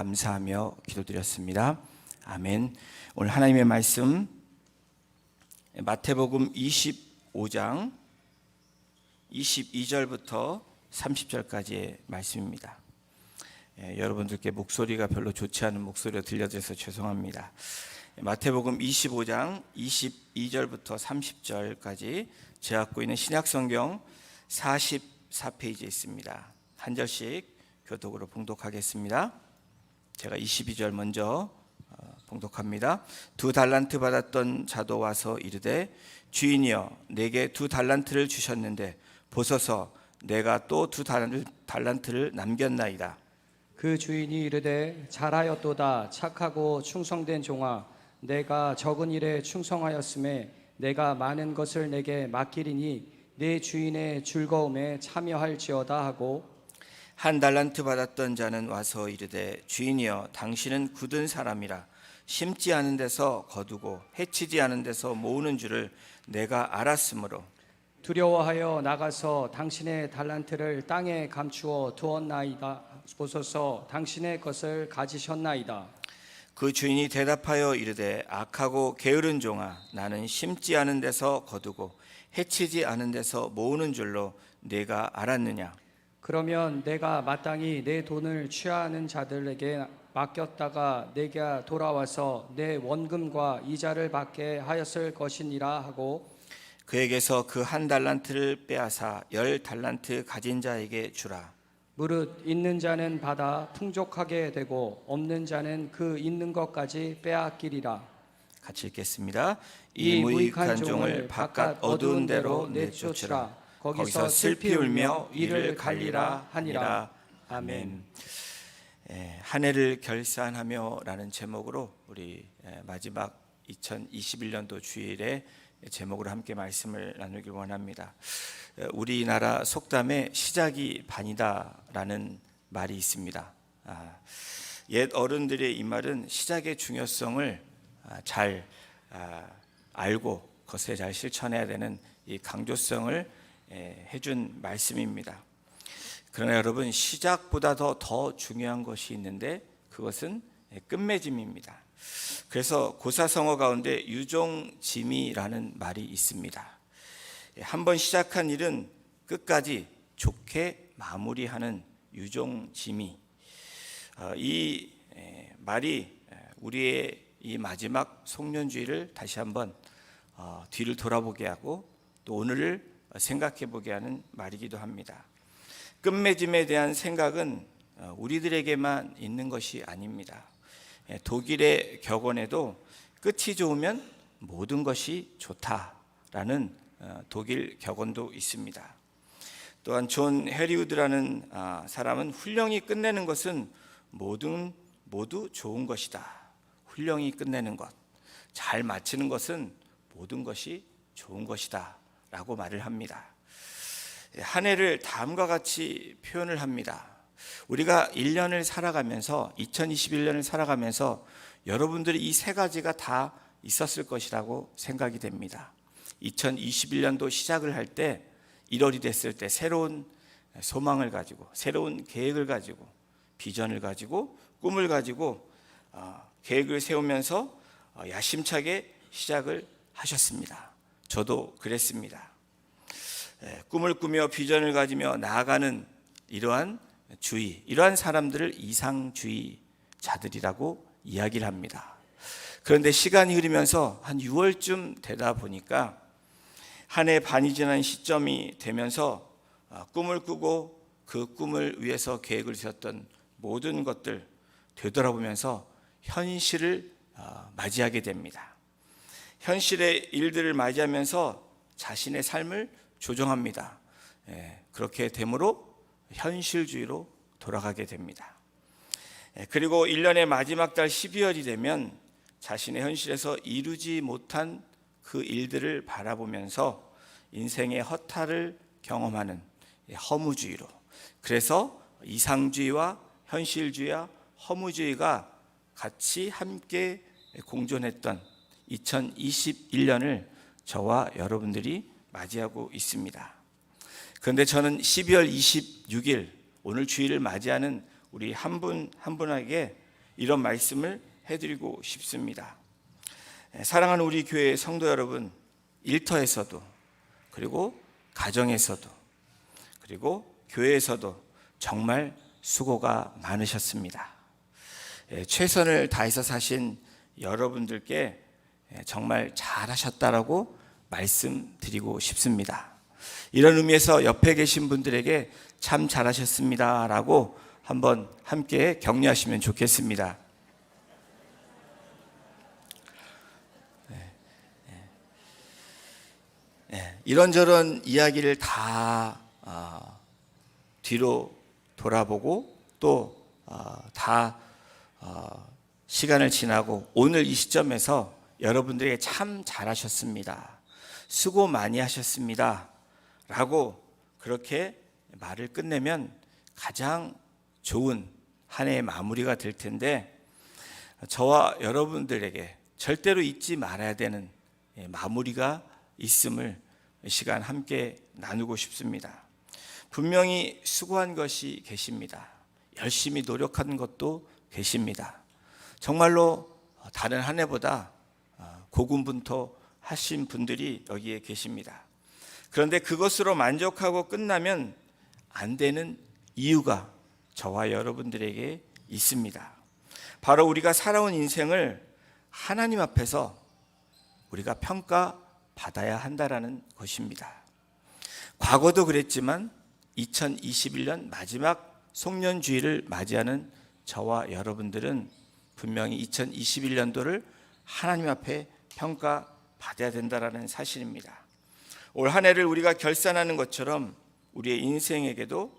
감사하며 기도드렸습니다. 아멘. 오늘 하나님의 말씀 마태복음 25장 22절부터 30절까지의 말씀입니다. 여러분들께 목소리가 별로 좋지 않은 목소리가 들려드려서 죄송합니다. 마태복음 25장 22절부터 30절까지 제가 갖고 있는 신약성경 44페이지에 있습니다. 한 절씩 교독으로 봉독하겠습니다. 제가 22절 먼저 봉독합니다. 2달란트 받았던 자도 와서 이르되 주인이여 내게 2달란트를 주셨는데 보소서 내가 또 2달란트를 남겼나이다. 그 주인이 이르되 잘하였도다 착하고 충성된 종아 내가 적은 일에 충성하였음에 내가 많은 것을 내게 맡기리니 내 주인의 즐거움에 참여할지어다 하고 1달란트 받았던 자는 와서 이르되 주인이여 당신은 굳은 사람이라 심지 않은 데서 거두고 해치지 않은 데서 모으는 줄을 내가 알았으므로 두려워하여 나가서 당신의 달란트를 땅에 감추어 두었나이다. 보소서 당신의 것을 가지셨나이다. 그 주인이 대답하여 이르되 악하고 게으른 종아 나는 심지 않은 데서 거두고 해치지 않은 데서 모으는 줄로 네가 알았느냐. 그러면 내가 마땅히 내 돈을 취하는 자들에게 맡겼다가 내게 돌아와서 내 원금과 이자를 받게 하였을 것이니라 하고 그에게서 그 1달란트를 빼앗아 10달란트 가진 자에게 주라. 무릇 있는 자는 받아 풍족하게 되고 없는 자는 그 있는 것까지 빼앗기리라. 같이 읽겠습니다. 이 무익한 종을 바깥 어두운 데로 내쫓으라. 거기서 슬피 울며 이를 갈리라 하니라. 아멘. 한 해를 결산하며 라는 제목으로 우리 마지막 2021년도 주일에 제목으로 함께 말씀을 나누길 원합니다. 우리나라 속담에 시작이 반이다 라는 말이 있습니다. 옛 어른들의 이 말은 시작의 중요성을 잘 알고 그것에 잘 실천해야 되는 이 강조성을 해준 말씀입니다. 그러나 여러분 시작보다 더 중요한 것이 있는데 그것은 끝맺음입니다. 그래서 고사성어 가운데 유종짐이라는 말이 있습니다. 한번 시작한 일은 끝까지 좋게 마무리하는 유종짐이 이 말이 우리의 이 마지막 송년주일을 다시 한번 뒤를 돌아보게 하고 또 오늘을 생각해 보게 하는 말이기도 합니다. 끝맺음에 대한 생각은 우리들에게만 있는 것이 아닙니다. 독일의 격언에도 끝이 좋으면 모든 것이 좋다라는 독일 격언도 있습니다. 또한 존 해리우드라는 사람은 훌륭히 끝내는 것은 모두 좋은 것이다. 훌륭히 끝내는 것, 잘 마치는 것은 모든 것이 좋은 것이다 라고 말을 합니다. 한 해를 다음과 같이 표현을 합니다. 우리가 1년을 살아가면서 2021년을 살아가면서 여러분들이 이 세 가지가 다 있었을 것이라고 생각이 됩니다. 2021년도 시작을 할 때 1월이 됐을 때 새로운 소망을 가지고 새로운 계획을 가지고 비전을 가지고 꿈을 가지고 계획을 세우면서 야심차게 시작을 하셨습니다. 저도 그랬습니다. 꿈을 꾸며 비전을 가지며 나아가는 이러한 사람들을 이상주의자들이라고 이야기를 합니다. 그런데 시간이 흐르면서 한 6월쯤 되다 보니까 한 해 반이 지난 시점이 되면서 꿈을 꾸고 그 꿈을 위해서 계획을 세웠던 모든 것들 되돌아보면서 현실을 맞이하게 됩니다. 현실의 일들을 맞이하면서 자신의 삶을 조정합니다. 그렇게 되므로 현실주의로 돌아가게 됩니다. 그리고 1년의 마지막 달 12월이 되면 자신의 현실에서 이루지 못한 그 일들을 바라보면서 인생의 허탈을 경험하는 허무주의로, 그래서 이상주의와 현실주의와 허무주의가 같이 함께 공존했던 2021년을 저와 여러분들이 맞이하고 있습니다. 그런데 저는 12월 26일 오늘 주일을 맞이하는 우리 한 분 한 분에게 이런 말씀을 해드리고 싶습니다. 사랑하는 우리 교회 성도 여러분, 일터에서도 그리고 가정에서도 그리고 교회에서도 정말 수고가 많으셨습니다. 최선을 다해서 사신 여러분들께 정말 잘하셨다라고 말씀드리고 싶습니다. 이런 의미에서 옆에 계신 분들에게 참 잘하셨습니다라고 한번 함께 격려하시면 좋겠습니다. 이런저런 이야기를 다 뒤로 돌아보고 또 다 시간을 지나고 오늘 이 시점에서 여러분들에게 참 잘하셨습니다, 수고 많이 하셨습니다 라고 그렇게 말을 끝내면 가장 좋은 한 해의 마무리가 될 텐데, 저와 여러분들에게 절대로 잊지 말아야 되는 마무리가 있음을 이 시간 함께 나누고 싶습니다. 분명히 수고한 것이 계십니다. 열심히 노력한 것도 계십니다. 정말로 다른 한 해보다 고군분투하신 분들이 여기에 계십니다. 그런데 그것으로 만족하고 끝나면 안 되는 이유가 저와 여러분들에게 있습니다. 바로 우리가 살아온 인생을 하나님 앞에서 우리가 평가받아야 한다라는 것입니다. 과거도 그랬지만 2021년 마지막 송년주일을 맞이하는 저와 여러분들은 분명히 2021년도를 하나님 앞에 평가받아야 된다라는 사실입니다. 올 한 해를 우리가 결산하는 것처럼 우리의 인생에게도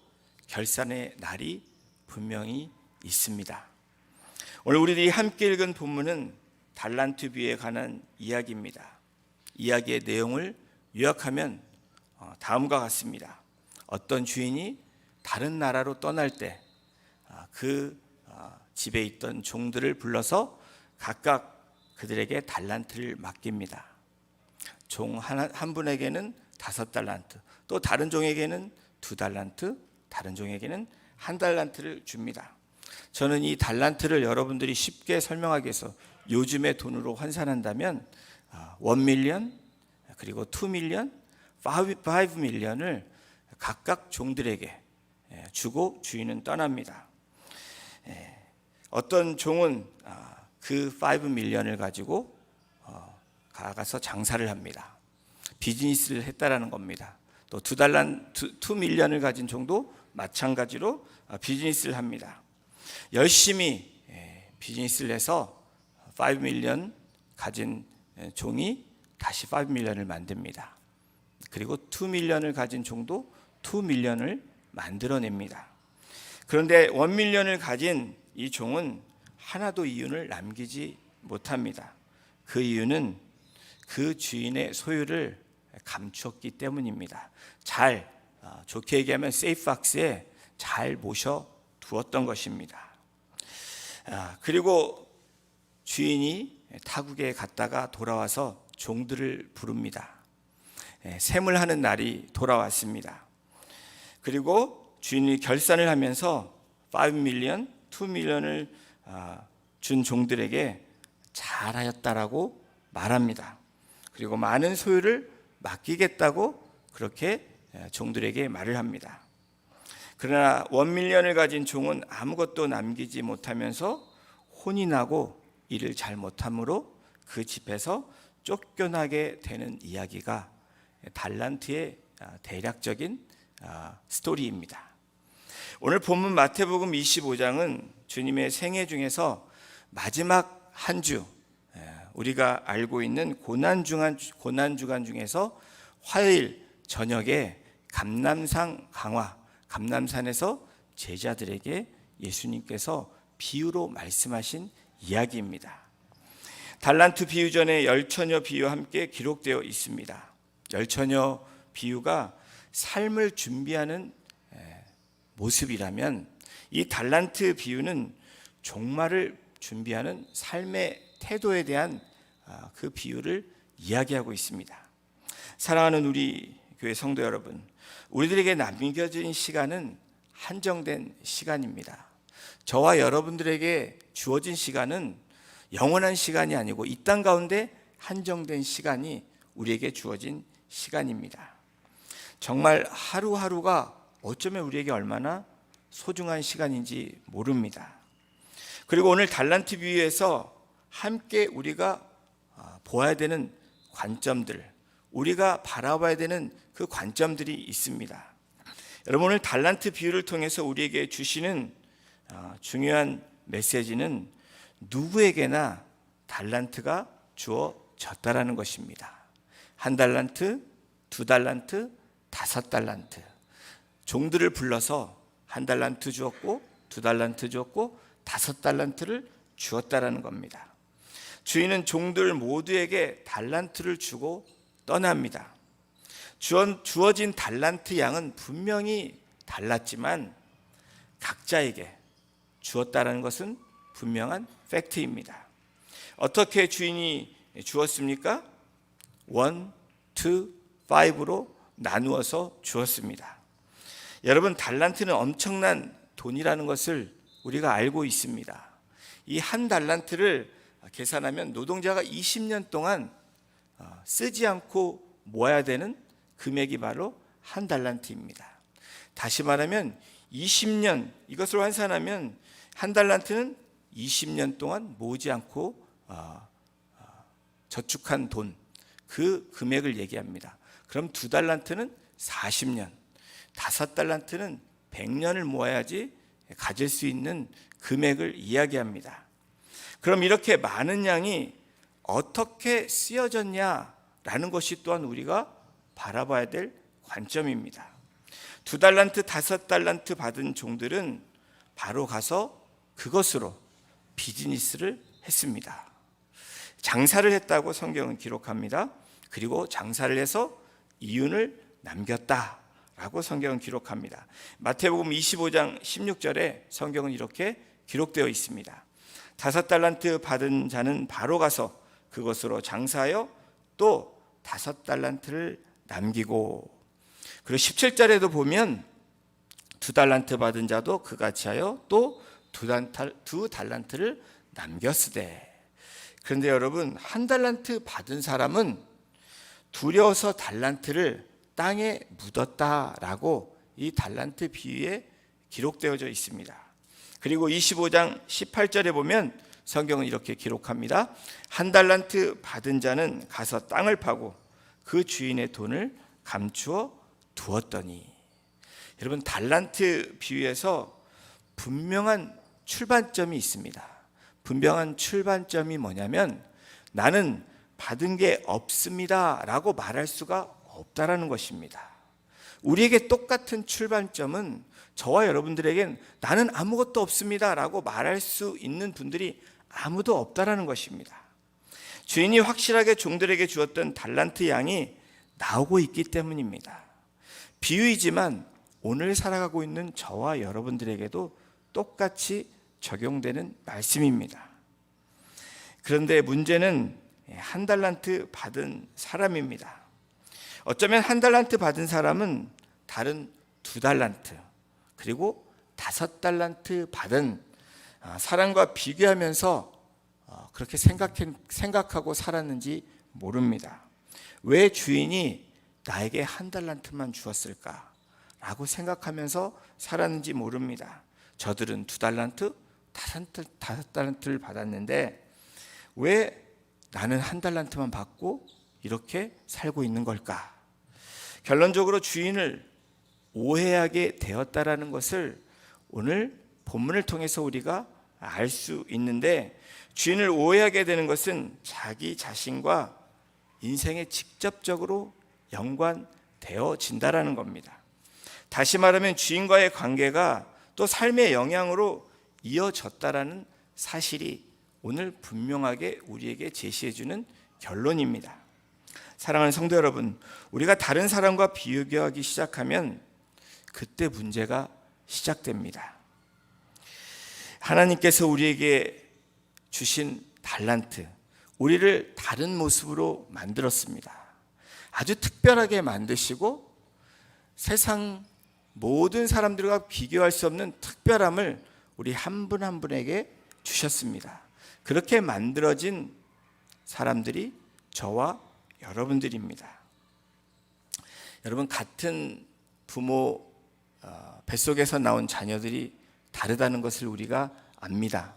결산의 날이 분명히 있습니다. 오늘 우리들이 함께 읽은 본문은 달란트 비유에 관한 이야기입니다. 이야기의 내용을 요약하면 다음과 같습니다. 어떤 주인이 다른 나라로 떠날 때 그 집에 있던 종들을 불러서 각각 그들에게 달란트를 맡깁니다. 종 한 분에게는 5달란트, 또 다른 종에게는 2달란트, 다른 종에게는 1달란트를 줍니다. 저는 이 달란트를 여러분들이 쉽게 설명하기 위해서 요즘의 돈으로 환산한다면 1밀리언, 그리고 2밀리언, 5밀리언을 각각 종들에게 주고 주인은 떠납니다. 어떤 종은 그 5밀리언을 가지고 가서 장사를 합니다. 비즈니스를 했다라는 겁니다. 또 2밀리언을 가진 종도 마찬가지로 비즈니스를 합니다. 열심히 비즈니스를 해서 5밀리언 가진 종이 다시 5밀리언을 만듭니다. 그리고 2밀리언을 가진 종도 2밀리언을 만들어냅니다. 그런데 1밀리언을 가진 이 종은 하나도 이윤을 남기지 못합니다. 그 이유는 그 주인의 소유를 감추었기 때문입니다. 좋게 얘기하면 세이프박스에 잘 모셔 두었던 것입니다. 그리고 주인이 타국에 갔다가 돌아와서 종들을 부릅니다. 셈을하는 날이 돌아왔습니다. 그리고 주인이 결산을 하면서 5밀리언, 2밀리언을 준 종들에게 잘하였다라고 말합니다. 그리고 많은 소유를 맡기겠다고 그렇게 종들에게 말을 합니다. 그러나 1밀리언을 가진 종은 아무것도 남기지 못하면서 혼이 나고 일을 잘 못함으로 그 집에서 쫓겨나게 되는 이야기가 달란트의 대략적인 스토리입니다. 오늘 본문 마태복음 25장은 주님의 생애 중에서 마지막 한 주, 우리가 알고 있는 고난주간 중에서 화요일 저녁에 감람산 강화, 감람산에서 제자들에게 예수님께서 비유로 말씀하신 이야기입니다. 달란트 비유 전에 열처녀 비유와 함께 기록되어 있습니다. 열처녀 비유가 삶을 준비하는 모습이라면 이 달란트 비유는 종말을 준비하는 삶의 태도에 대한 그 비유를 이야기하고 있습니다. 사랑하는 우리 교회 성도 여러분, 우리들에게 남겨진 시간은 한정된 시간입니다. 저와 여러분들에게 주어진 시간은 영원한 시간이 아니고 이 땅 가운데 한정된 시간이 우리에게 주어진 시간입니다. 정말 하루하루가 어쩌면 우리에게 얼마나 소중한 시간인지 모릅니다. 그리고 오늘 달란트 비유에서 함께 우리가 보아야 되는 관점들, 우리가 바라봐야 되는 그 관점들이 있습니다. 여러분, 오늘 달란트 비유를 통해서 우리에게 주시는 중요한 메시지는 누구에게나 달란트가 주어졌다라는 것입니다. 1달란트, 2달란트, 5달란트. 종들을 불러서 1달란트 주었고 2달란트 주었고 5달란트를 주었다라는 겁니다. 주인은 종들 모두에게 달란트를 주고 떠납니다. 주어진 달란트 양은 분명히 달랐지만 각자에게 주었다라는 것은 분명한 팩트입니다. 어떻게 주인이 주었습니까? 1, 2, 5로 나누어서 주었습니다. 여러분, 달란트는 엄청난 돈이라는 것을 우리가 알고 있습니다. 이 1달란트를 계산하면 노동자가 20년 동안 쓰지 않고 모아야 되는 금액이 바로 1달란트입니다. 다시 말하면 20년, 이것을 환산하면 1달란트는 20년 동안 모으지 않고 저축한 돈, 그 금액을 얘기합니다. 그럼 2달란트는 40년, 5달란트는 100년을 모아야지 가질 수 있는 금액을 이야기합니다. 그럼 이렇게 많은 양이 어떻게 쓰여졌냐라는 것이 또한 우리가 바라봐야 될 관점입니다. 2달란트, 5달란트 받은 종들은 바로 가서 그것으로 비즈니스를 했습니다. 장사를 했다고 성경은 기록합니다. 그리고 장사를 해서 이윤을 남겼다라고 성경은 기록합니다. 마태복음 25장 16절에 성경은 이렇게 기록되어 있습니다. 5달란트 받은 자는 바로 가서 그것으로 장사하여 또 5달란트를 남기고, 그리고 17절에도 보면 2달란트 받은 자도 그같이 하여 또 2달란트를 남겼으되. 그런데 여러분, 1달란트 받은 사람은 두려워서 달란트를 땅에 묻었다라고 이 달란트 비유에 기록되어져 있습니다. 그리고 25장 18절에 보면 성경은 이렇게 기록합니다. 1달란트 받은 자는 가서 땅을 파고 그 주인의 돈을 감추어 두었더니. 여러분, 달란트 비유에서 분명한 출발점이 있습니다. 분명한 출발점이 뭐냐면 나는 받은 게 없습니다 라고 말할 수가 없다라는 것입니다. 우리에게 똑같은 출발점은 저와 여러분들에겐 나는 아무것도 없습니다 라고 말할 수 있는 분들이 아무도 없다라는 것입니다. 주인이 확실하게 종들에게 주었던 달란트 양이 나오고 있기 때문입니다. 비유이지만 오늘 살아가고 있는 저와 여러분들에게도 똑같이 적용되는 말씀입니다. 그런데 문제는 1달란트 받은 사람입니다. 어쩌면 1달란트 받은 사람은 다른 2달란트 그리고 5달란트 받은 사람과 비교하면서 그렇게 생각하고 살았는지 모릅니다. 왜 주인이 나에게 1달란트만 주었을까 라고 생각하면서 살았는지 모릅니다. 저들은 2달란트, 5달란트를 받았는데 왜 나는 1달란트만 받고 이렇게 살고 있는 걸까? 결론적으로 주인을 오해하게 되었다라는 것을 오늘 본문을 통해서 우리가 알 수 있는데, 주인을 오해하게 되는 것은 자기 자신과 인생에 직접적으로 연관되어진다라는 겁니다. 다시 말하면 주인과의 관계가 또 삶의 영향으로 이어졌다라는 사실이 오늘 분명하게 우리에게 제시해주는 결론입니다. 사랑하는 성도 여러분, 우리가 다른 사람과 비교하기 시작하면 그때 문제가 시작됩니다. 하나님께서 우리에게 주신 달란트, 우리를 다른 모습으로 만들었습니다. 아주 특별하게 만드시고 세상 모든 사람들과 비교할 수 없는 특별함을 우리 한 분 한 분에게 주셨습니다. 그렇게 만들어진 사람들이 저와 여러분들입니다. 여러분, 같은 부모 뱃속에서 나온 자녀들이 다르다는 것을 우리가 압니다.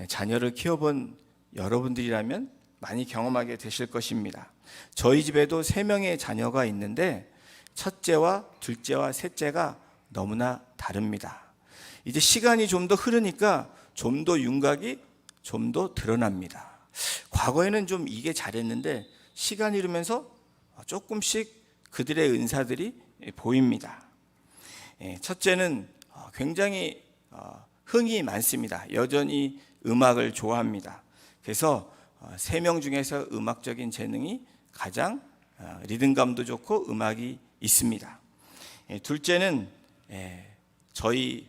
자녀를 키워본 여러분들이라면 많이 경험하게 되실 것입니다. 저희 집에도 3명의 자녀가 있는데 첫째와 둘째와 셋째가 너무나 다릅니다. 이제 시간이 좀 더 흐르니까 좀 더 윤곽이 좀 더 드러납니다. 과거에는 좀 이게 잘했는데 시간이 흐르면서 조금씩 그들의 은사들이 보입니다. 첫째는 굉장히 흥이 많습니다. 여전히 음악을 좋아합니다. 그래서 3명 중에서 음악적인 재능이 가장 리듬감도 좋고 음악이 있습니다. 둘째는 저희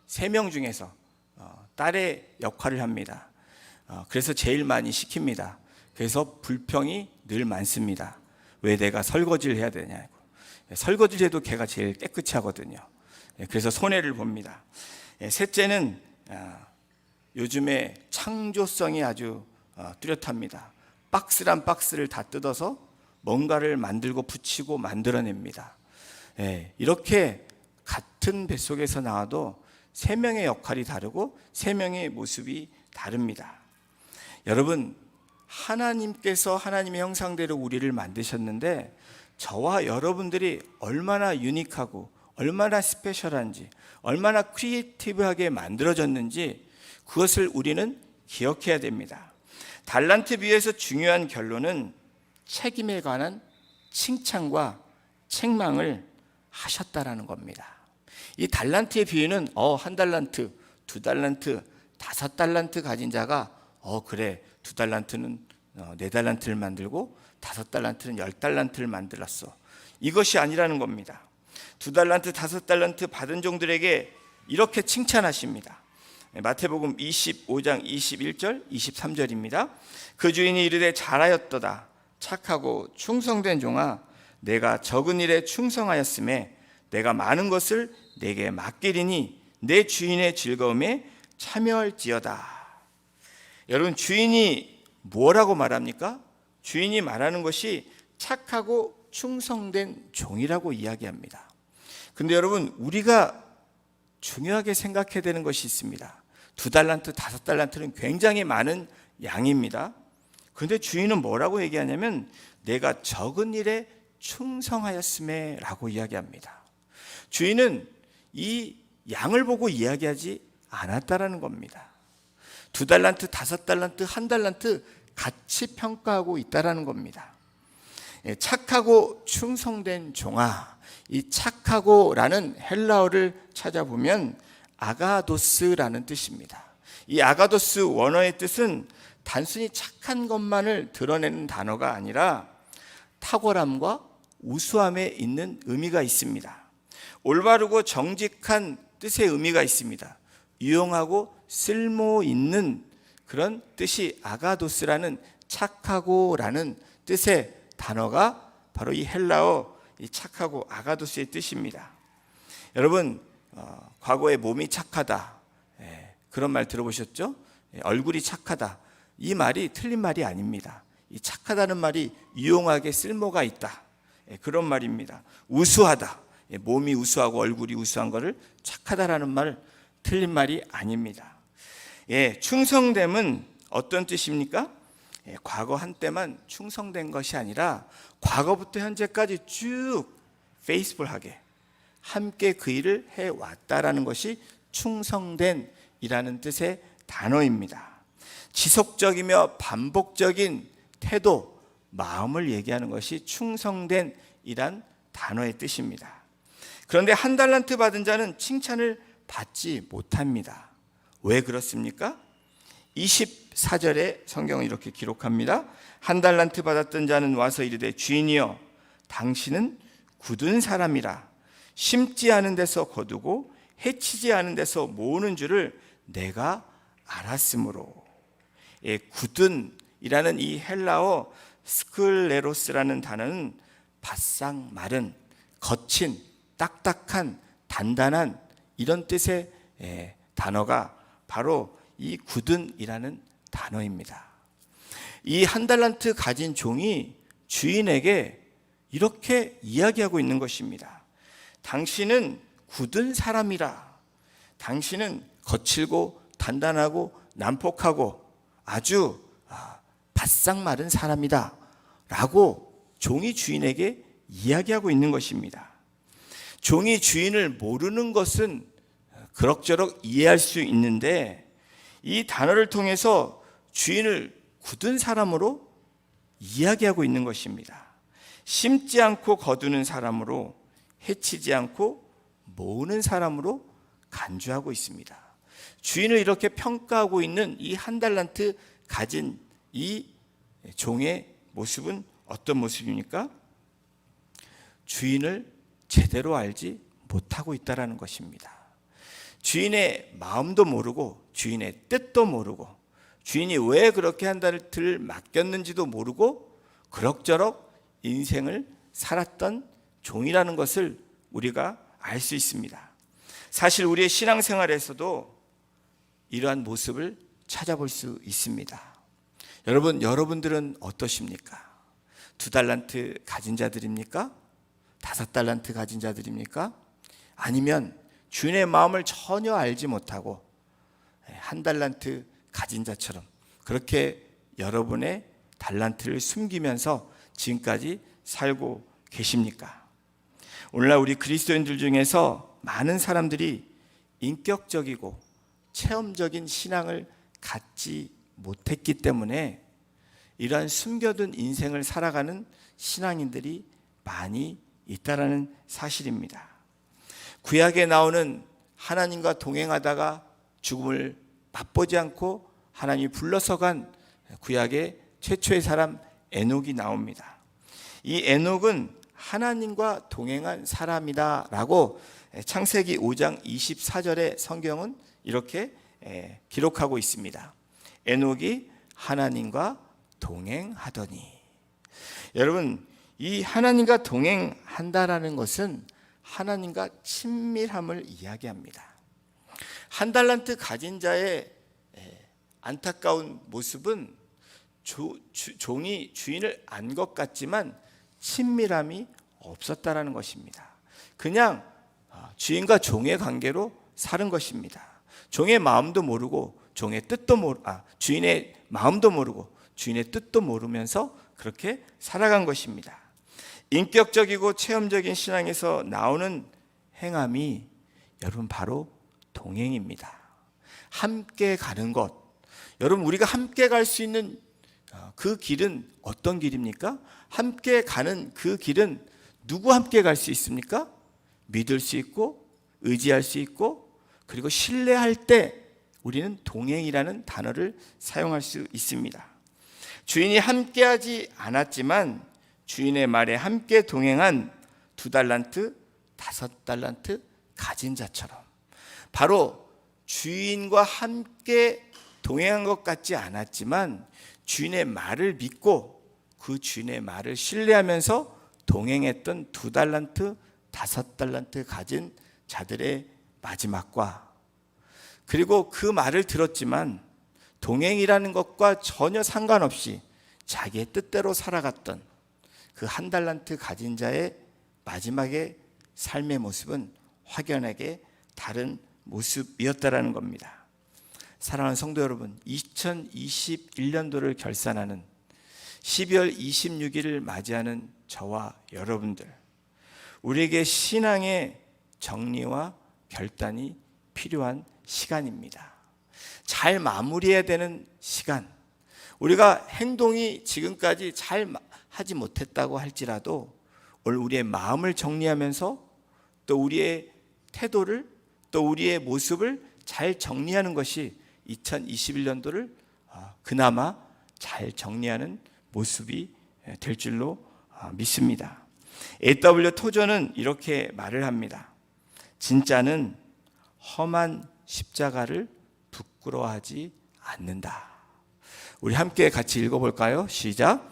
3명 중에서 딸의 역할을 합니다. 그래서 제일 많이 시킵니다. 그래서 불평이 늘 많습니다. 왜 내가 설거지를 해야 되냐고. 설거지를 해도 걔가 제일 깨끗이 하거든요. 그래서 손해를 봅니다. 셋째는 요즘에 창조성이 아주 뚜렷합니다. 박스란 박스를 다 뜯어서 뭔가를 만들고 붙이고 만들어냅니다. 이렇게 같은 뱃속에서 나와도 3명의 역할이 다르고 3명의 모습이 다릅니다. 여러분, 하나님께서 하나님의 형상대로 우리를 만드셨는데 저와 여러분들이 얼마나 유니크하고 얼마나 스페셜한지, 얼마나 크리에이티브하게 만들어졌는지 그것을 우리는 기억해야 됩니다. 달란트 비유에서 중요한 결론은 책임에 관한 칭찬과 책망을 하셨다라는 겁니다. 이 달란트의 비유는 1달란트, 2달란트, 5달란트 가진 자가 그래 2달란트는 4달란트를 만들고 5달란트는 10달란트를 만들었어. 이것이 아니라는 겁니다. 2달란트, 5달란트 받은 종들에게 이렇게 칭찬하십니다. 마태복음 25장 21절, 23절입니다. 그 주인이 이르되 잘하였도다. 착하고 충성된 종아, 내가 적은 일에 충성하였음에 내가 많은 것을 내게 맡기리니 내 주인의 즐거움에 참여할지어다. 여러분, 주인이 뭐라고 말합니까? 주인이 말하는 것이 착하고 충성된 종이라고 이야기합니다. 근데 여러분, 우리가 중요하게 생각해야 되는 것이 있습니다. 2달란트, 5달란트는 굉장히 많은 양입니다. 그런데 주인은 뭐라고 얘기하냐면 내가 적은 일에 충성하였음에 라고 이야기합니다. 주인은 이 양을 보고 이야기하지 않았다라는 겁니다. 2달란트, 5달란트, 1달란트 같이 평가하고 있다라는 겁니다. 착하고 충성된 종아, 이 착하고라는 헬라어를 찾아보면 아가도스라는 뜻입니다. 이 아가도스 원어의 뜻은 단순히 착한 것만을 드러내는 단어가 아니라 탁월함과 우수함에 있는 의미가 있습니다. 올바르고 정직한 뜻의 의미가 있습니다. 유용하고 쓸모 있는 그런 뜻이 아가도스라는 착하고라는 뜻의 단어가 바로 이 헬라어 이 착하고 아가도스의 뜻입니다. 여러분, 과거에 몸이 착하다, 그런 말 들어보셨죠? 얼굴이 착하다. 이 말이 틀린 말이 아닙니다. 이 착하다는 말이 유용하게 쓸모가 있다, 그런 말입니다. 우수하다, 몸이 우수하고 얼굴이 우수한 것을 착하다라는 말, 틀린 말이 아닙니다. 충성됨은 어떤 뜻입니까? 과거 한때만 충성된 것이 아니라 과거부터 현재까지 쭉 페이스풀하게 함께 그 일을 해왔다라는 것이 충성된 이라는 뜻의 단어입니다. 지속적이며 반복적인 태도, 마음을 얘기하는 것이 충성된 이란 단어의 뜻입니다. 그런데 1달란트 받은 자는 칭찬을 받지 못합니다. 왜 그렇습니까? 24절에 성경은 이렇게 기록합니다. 1달란트 받았던 자는 와서 이르되 주인이여 당신은 굳은 사람이라 심지 않은 데서 거두고 해치지 않은 데서 모으는 줄을 내가 알았으므로. 굳은 이라는 이 헬라어 스클레로스라는 단어는 바싹 마른, 거친, 딱딱한, 단단한 이런 뜻의 단어가 바로 이 굳은이라는 단어입니다. 이 한 달란트 가진 종이 주인에게 이렇게 이야기하고 있는 것입니다. 당신은 굳은 사람이라. 당신은 거칠고 단단하고 난폭하고 아주 바싹 마른 사람이다 라고 종이 주인에게 이야기하고 있는 것입니다. 종이 주인을 모르는 것은 그럭저럭 이해할 수 있는데 이 단어를 통해서 주인을 굳은 사람으로 이야기하고 있는 것입니다. 심지 않고 거두는 사람으로, 해치지 않고 모으는 사람으로 간주하고 있습니다. 주인을 이렇게 평가하고 있는 이 한 달란트 가진 이 종의 모습은 어떤 모습입니까? 주인을 제대로 알지 못하고 있다는 것입니다. 주인의 마음도 모르고 주인의 뜻도 모르고 주인이 왜 그렇게 한 달을 맡겼는지도 모르고 그럭저럭 인생을 살았던 종이라는 것을 우리가 알 수 있습니다. 사실 우리의 신앙생활에서도 이러한 모습을 찾아볼 수 있습니다. 여러분들은 어떠십니까? 2달란트 가진 자들입니까? 5달란트 가진 자들입니까? 아니면 주인의 마음을 전혀 알지 못하고 1달란트 가진 자처럼 그렇게 여러분의 달란트를 숨기면서 지금까지 살고 계십니까? 오늘날 우리 그리스도인들 중에서 많은 사람들이 인격적이고 체험적인 신앙을 갖지 못했기 때문에 이러한 숨겨둔 인생을 살아가는 신앙인들이 많이 있다라는 사실입니다. 구약에 나오는 하나님과 동행하다가 죽음을 맛보지 않고 하나님이 불러서 간 구약의 최초의 사람 에녹이 나옵니다. 이 에녹은 하나님과 동행한 사람이다라고 창세기 5장 24절의 성경은 이렇게 기록하고 있습니다. 에녹이 하나님과 동행하더니. 여러분, 이 하나님과 동행한다라는 것은 하나님과 친밀함을 이야기합니다. 1달란트 가진 자의 안타까운 모습은 종이 주인을 안 것 같지만 친밀함이 없었다라는 것입니다. 그냥 주인과 종의 관계로 사는 것입니다. 종의 마음도 모르고 종의 뜻도 주인의 마음도 모르고 주인의 뜻도 모르면서 그렇게 살아간 것입니다. 인격적이고 체험적인 신앙에서 나오는 행함이 여러분 바로 동행입니다. 함께 가는 것. 여러분, 우리가 함께 갈 수 있는 그 길은 어떤 길입니까? 함께 가는 그 길은 누구와 함께 갈 수 있습니까? 믿을 수 있고 의지할 수 있고 그리고 신뢰할 때 우리는 동행이라는 단어를 사용할 수 있습니다. 주인이 함께하지 않았지만 주인의 말에 함께 동행한 2달란트, 5달란트 가진 자처럼 바로 주인과 함께 동행한 것 같지 않았지만 주인의 말을 믿고 그 주인의 말을 신뢰하면서 동행했던 2달란트, 5달란트 가진 자들의 마지막과 그리고 그 말을 들었지만 동행이라는 것과 전혀 상관없이 자기의 뜻대로 살아갔던 그 1달란트 가진 자의 마지막의 삶의 모습은 확연하게 다른 모습이었다라는 겁니다. 사랑하는 성도 여러분, 2021년도를 결산하는 12월 26일을 맞이하는 저와 여러분들, 우리에게 신앙의 정리와 결단이 필요한 시간입니다. 잘 마무리해야 되는 시간. 우리가 행동이 지금까지 잘 하지 못했다고 할지라도 오늘 우리의 마음을 정리하면서 또 우리의 태도를 또 우리의 모습을 잘 정리하는 것이 2021년도를 그나마 잘 정리하는 모습이 될 줄로 믿습니다. A.W. 토저는 이렇게 말을 합니다. 진짜는 험한 십자가를 부끄러워하지 않는다. 우리 함께 같이 읽어볼까요? 시작.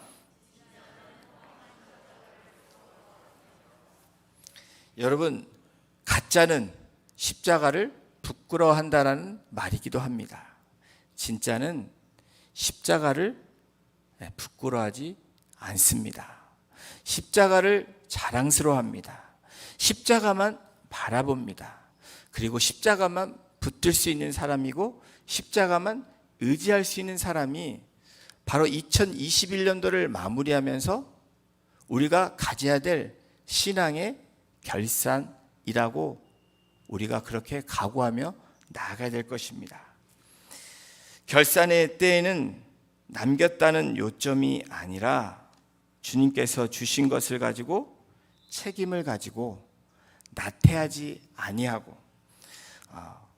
여러분, 가짜는 십자가를 부끄러워한다라는 말이기도 합니다. 진짜는 십자가를 부끄러워하지 않습니다. 십자가를 자랑스러워합니다. 십자가만 바라봅니다. 그리고 십자가만 붙들 수 있는 사람이고 십자가만 의지할 수 있는 사람이 바로 2021년도를 마무리하면서 우리가 가져야 될 신앙의 결산이라고 우리가 그렇게 각오하며 나아가야 될 것입니다. 결산의 때에는 남겼다는 요점이 아니라 주님께서 주신 것을 가지고 책임을 가지고 나태하지 아니하고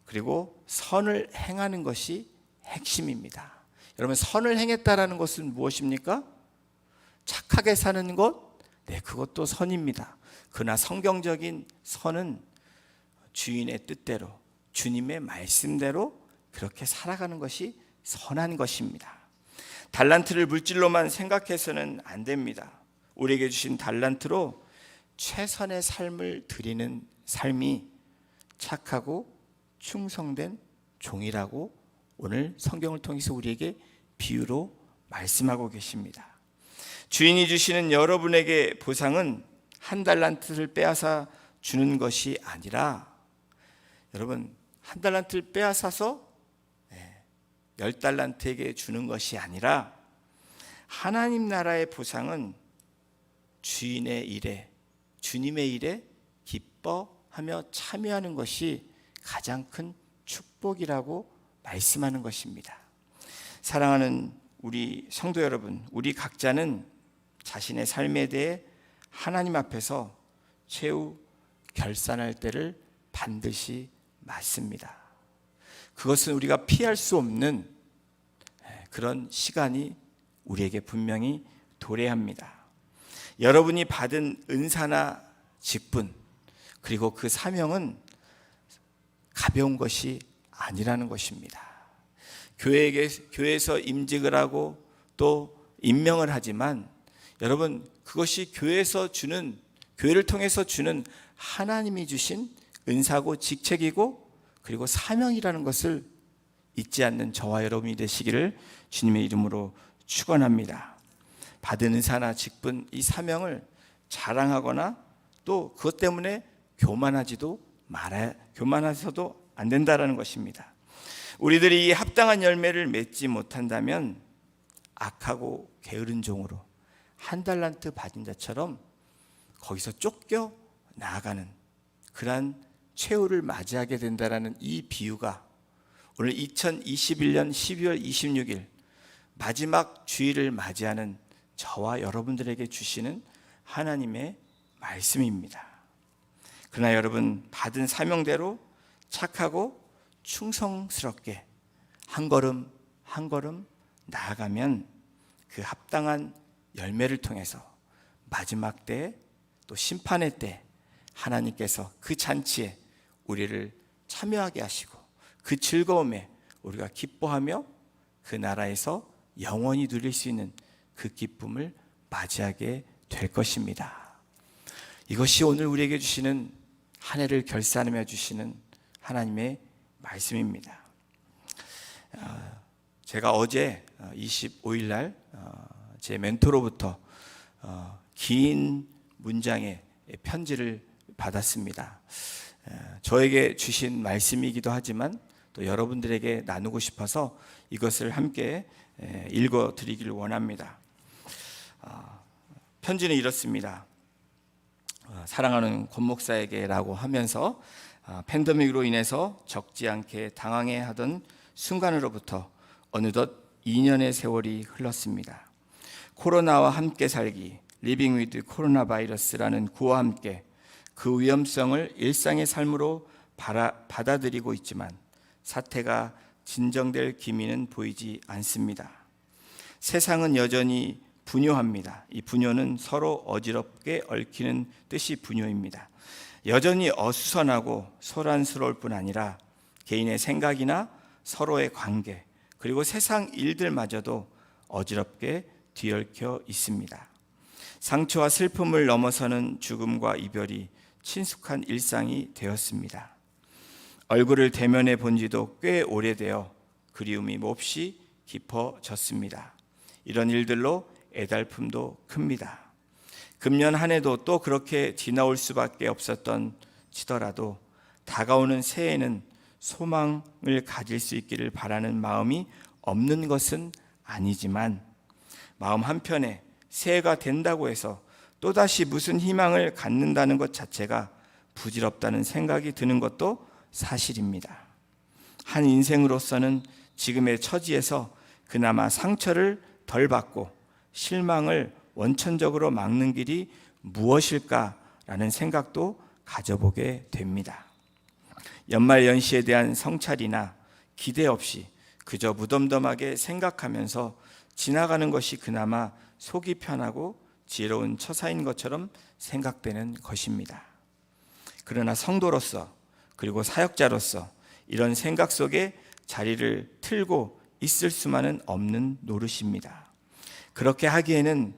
그리고 선을 행하는 것이 핵심입니다. 여러분, 선을 행했다라는 것은 무엇입니까? 착하게 사는 것? 네, 그것도 선입니다. 그러나 성경적인 선은 주인의 뜻대로, 주님의 말씀대로 그렇게 살아가는 것이 선한 것입니다. 달란트를 물질로만 생각해서는 안 됩니다. 우리에게 주신 달란트로 최선의 삶을 드리는 삶이 착하고 충성된 종이라고 오늘 성경을 통해서 우리에게 비유로 말씀하고 계십니다. 주인이 주시는 여러분에게 보상은 한 달란트를 빼앗아 주는 것이 아니라, 여러분, 한 달란트를 빼앗아서 10달란트에게 주는 것이 아니라 하나님 나라의 보상은 주인의 일에, 주님의 일에 기뻐하며 참여하는 것이 가장 큰 축복이라고 말씀하는 것입니다. 사랑하는 우리 성도 여러분, 우리 각자는 자신의 삶에 대해 하나님 앞에서 최후 결산할 때를 반드시 맞습니다. 그것은 우리가 피할 수 없는 그런 시간이 우리에게 분명히 도래합니다. 여러분이 받은 은사나 직분, 그리고 그 사명은 가벼운 것이 아니라는 것입니다. 교회에서 임직을 하고 또 임명을 하지만 여러분, 그것이 교회를 통해서 주는 하나님이 주신 은사고 직책이고 그리고 사명이라는 것을 잊지 않는 저와 여러분이 되시기를 주님의 이름으로 축원합니다. 받은 은사나 직분, 이 사명을 자랑하거나 또 그것 때문에 교만해서도 안 된다라는 것입니다. 우리들이 이 합당한 열매를 맺지 못한다면 악하고 게으른 종으로 한 달란트 받은 자처럼 거기서 쫓겨 나아가는 그러한 최후를 맞이하게 된다라는 이 비유가 오늘 2021년 12월 26일 마지막 주일을 맞이하는 저와 여러분들에게 주시는 하나님의 말씀입니다. 그러나 여러분, 받은 사명대로 착하고 충성스럽게 한 걸음 한 걸음 나아가면 그 합당한 열매를 통해서 마지막 때 또 심판의 때 하나님께서 그 잔치에 우리를 참여하게 하시고 그 즐거움에 우리가 기뻐하며 그 나라에서 영원히 누릴 수 있는 그 기쁨을 맞이하게 될 것입니다. 이것이 오늘 우리에게 주시는 한 해를 결산하며 주시는 하나님의 말씀입니다. 제가 어제 25일 날 제 멘토로부터 긴 문장의 편지를 받았습니다. 저에게 주신 말씀이기도 하지만 또 여러분들에게 나누고 싶어서 이것을 함께 읽어드리기를 원합니다. 편지는 이렇습니다. 사랑하는 권 목사에게라고 하면서 팬데믹으로 인해서 적지 않게 당황해하던 순간으로부터 어느덧 2년의 세월이 흘렀습니다. 코로나와 함께 살기, 리빙 위드 코로나 바이러스라는 구호와 함께 그 위험성을 일상의 삶으로 받아들이고 있지만 사태가 진정될 기미는 보이지 않습니다. 세상은 여전히 분요합니다. 이 분요는 서로 어지럽게 얽히는 뜻이 분요입니다. 여전히 어수선하고 소란스러울 뿐 아니라 개인의 생각이나 서로의 관계, 그리고 세상 일들마저도 어지럽게 뒤얽혀 있습니다. 상처와 슬픔을 넘어서는 죽음과 이별이 친숙한 일상이 되었습니다. 얼굴을 대면해 본 지도 꽤 오래되어 그리움이 몹시 깊어졌습니다. 이런 일들로 애달픔도 큽니다. 금년 한 해도 또 그렇게 지나올 수밖에 없었던 치더라도 다가오는 새해에는 소망을 가질 수 있기를 바라는 마음이 없는 것은 아니지만 마음 한편에 새해가 된다고 해서 또다시 무슨 희망을 갖는다는 것 자체가 부질없다는 생각이 드는 것도 사실입니다. 한 인생으로서는 지금의 처지에서 그나마 상처를 덜 받고 실망을 원천적으로 막는 길이 무엇일까라는 생각도 가져보게 됩니다. 연말 연시에 대한 성찰이나 기대 없이 그저 무덤덤하게 생각하면서 지나가는 것이 그나마 속이 편하고 지혜로운 처사인 것처럼 생각되는 것입니다. 그러나 성도로서 그리고 사역자로서 이런 생각 속에 자리를 틀고 있을 수만은 없는 노릇입니다. 그렇게 하기에는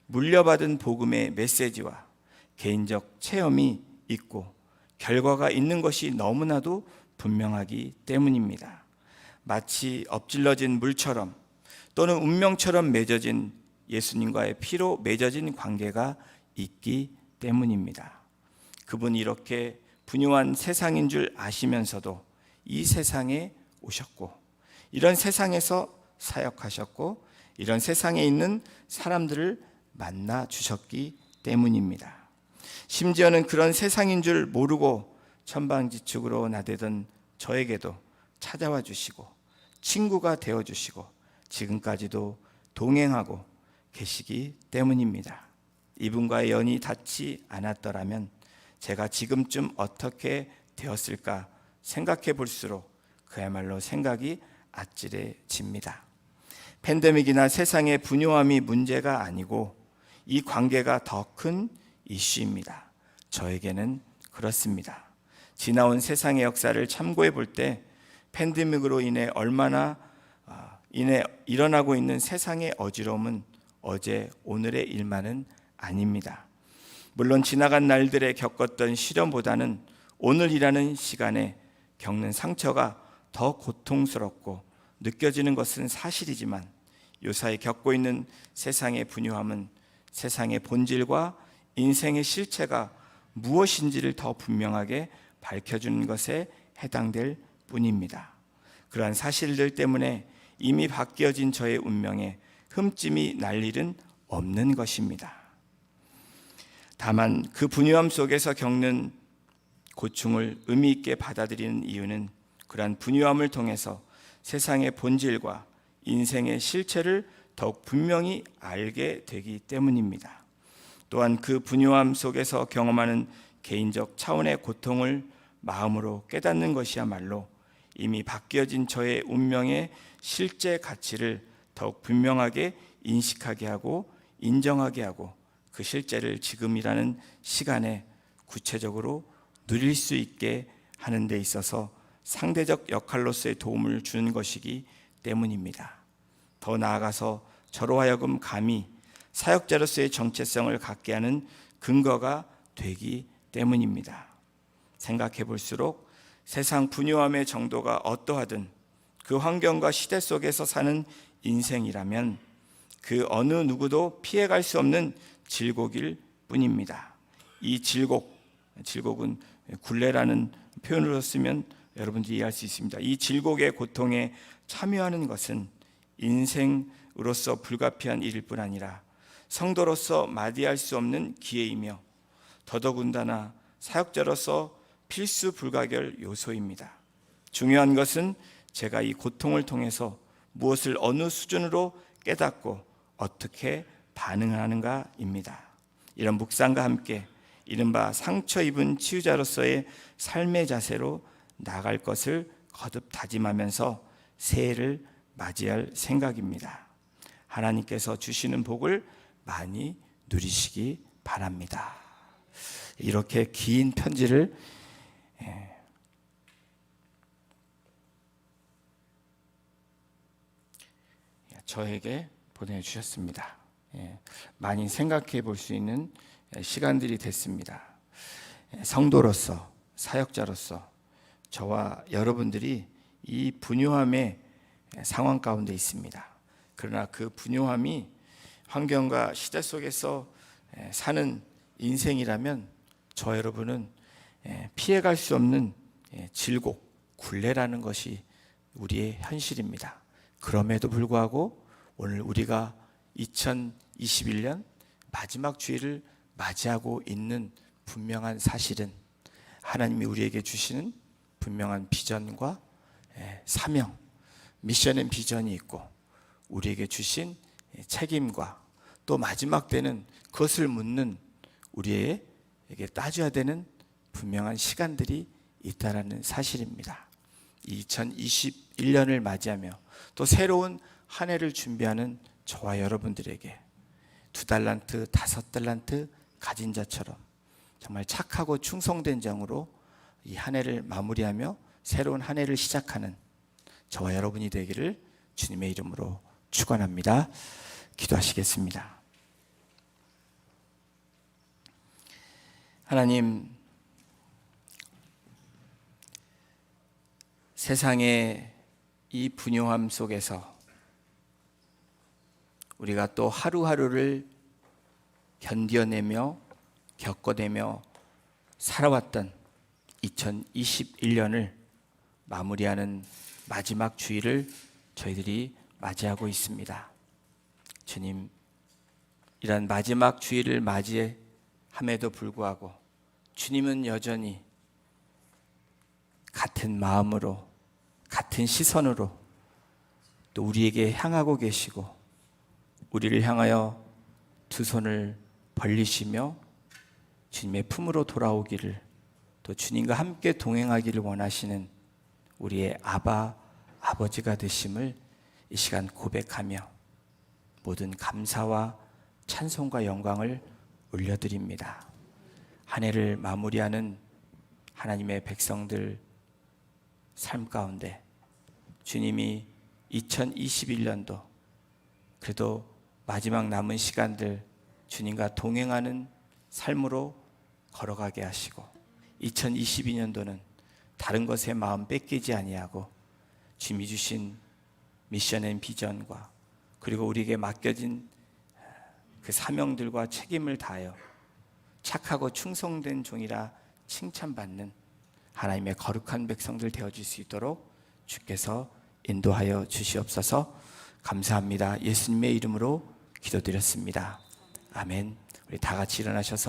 물려받은 복음의 메시지와 개인적 체험이 있고 결과가 있는 것이 너무나도 분명하기 때문입니다. 마치 엎질러진 물처럼 또는 운명처럼 맺어진 예수님과의 피로 맺어진 관계가 있기 때문입니다. 그분이 이렇게 분유한 세상인 줄 아시면서도 이 세상에 오셨고 이런 세상에서 사역하셨고 이런 세상에 있는 사람들을 만나 주셨기 때문입니다. 심지어는 그런 세상인 줄 모르고 천방지축으로 나대던 저에게도 찾아와 주시고 친구가 되어 주시고 지금까지도 동행하고 계시기 때문입니다. 이분과의 연이 닿지 않았더라면 제가 지금쯤 어떻게 되었을까 생각해 볼수록 그야말로 생각이 아찔해집니다. 팬데믹이나 세상의 분요함이 문제가 아니고 이 관계가 더 큰 이슈입니다. 저에게는 그렇습니다. 지나온 세상의 역사를 참고해 볼 때 팬데믹으로 인해 일어나고 있는 세상의 어지러움은 어제 오늘의 일만은 아닙니다. 물론 지나간 날들에 겪었던 시련보다는 오늘이라는 시간에 겪는 상처가 더 고통스럽고 느껴지는 것은 사실이지만 요사이 겪고 있는 세상의 분유함은 세상의 본질과 인생의 실체가 무엇인지를 더 분명하게 밝혀주는 것에 해당될 뿐입니다. 그러한 사실들 때문에 이미 바뀌어진 저의 운명에 흠집이 날 일은 없는 것입니다. 다만 그 분유함 속에서 겪는 고충을 의미 있게 받아들이는 이유는 그러한 분유함을 통해서 세상의 본질과 인생의 실체를 더욱 분명히 알게 되기 때문입니다. 또한 그 분유함 속에서 경험하는 개인적 차원의 고통을 마음으로 깨닫는 것이야말로 이미 바뀌어진 저의 운명의 실제 가치를 더욱 분명하게 인식하게 하고 인정하게 하고 그 실제를 지금이라는 시간에 구체적으로 누릴 수 있게 하는 데 있어서 상대적 역할로서의 도움을 주는 것이기 때문입니다. 더 나아가서 저로 하여금 감히 사역자로서의 정체성을 갖게 하는 근거가 되기 때문입니다. 생각해 볼수록 세상 분요함의 정도가 어떠하든 그 환경과 시대 속에서 사는 인생이라면 그 어느 누구도 피해갈 수 없는 질곡일 뿐입니다. 이 질곡은 굴레라는 표현으로 쓰면 여러분들이 이해할 수 있습니다. 이 질곡의 고통에 참여하는 것은 인생으로서 불가피한 일일 뿐 아니라 성도로서 마디할 수 없는 기회이며 더더군다나 사역자로서 필수 불가결 요소입니다. 중요한 것은 제가 이 고통을 통해서 무엇을 어느 수준으로 깨닫고 어떻게 반응하는가입니다. 이런 묵상과 함께 이른바 상처 입은 치유자로서의 삶의 자세로 나아갈 것을 거듭 다짐하면서 새해를 맞이할 생각입니다. 하나님께서 주시는 복을 많이 누리시기 바랍니다. 이렇게 긴 편지를 저에게 보내주셨습니다. 많이 생각해 볼 수 있는 시간들이 됐습니다. 성도로서 사역자로서 저와 여러분들이 이 분유함의 상황 가운데 있습니다. 그러나 그 분요함이 환경과 시대 속에서 사는 인생이라면 저 여러분은 피해갈 수 없는 질곡, 굴레라는 것이 우리의 현실입니다. 그럼에도 불구하고 오늘 우리가 2021년 마지막 주일을 맞이하고 있는 분명한 사실은 하나님이 우리에게 주시는 분명한 비전과 사명, 미션 앤 비전이 있고 우리에게 주신 책임과 또 마지막 때는 그것을 묻는 우리에게 따져야 되는 분명한 시간들이 있다라는 사실입니다. 2021년을 맞이하며 또 새로운 한 해를 준비하는 저와 여러분들에게 2달란트, 5달란트 가진 자처럼 정말 착하고 충성된 정으로 이 한 해를 마무리하며 새로운 한 해를 시작하는 저와 여러분이 되기를 주님의 이름으로 축원합니다. 기도하시겠습니다. 하나님, 세상의 이 분요함 속에서 우리가 또 하루하루를 견뎌내며 겪어내며 살아왔던 2021년을 마무리하는 마지막 주일을 저희들이 맞이하고 있습니다. 주님, 이런 마지막 주일을 맞이함에도 불구하고 주님은 여전히 같은 마음으로 같은 시선으로 또 우리에게 향하고 계시고 우리를 향하여 두 손을 벌리시며 주님의 품으로 돌아오기를 또 주님과 함께 동행하기를 원하시는 우리의 아버지가 되심을 이 시간 고백하며 모든 감사와 찬송과 영광을 올려드립니다. 한 해를 마무리하는 하나님의 백성들 삶 가운데 주님이 2021년도 그래도 마지막 남은 시간들 주님과 동행하는 삶으로 걸어가게 하시고 2022년도는 다른 것에 마음 뺏기지 아니하고 주님이 주신 미션 앤 비전과 그리고 우리에게 맡겨진 그 사명들과 책임을 다하여 착하고 충성된 종이라 칭찬받는 하나님의 거룩한 백성들 되어줄 수 있도록 주께서 인도하여 주시옵소서. 감사합니다. 예수님의 이름으로 기도드렸습니다. 아멘. 우리 다 같이 일어나셔서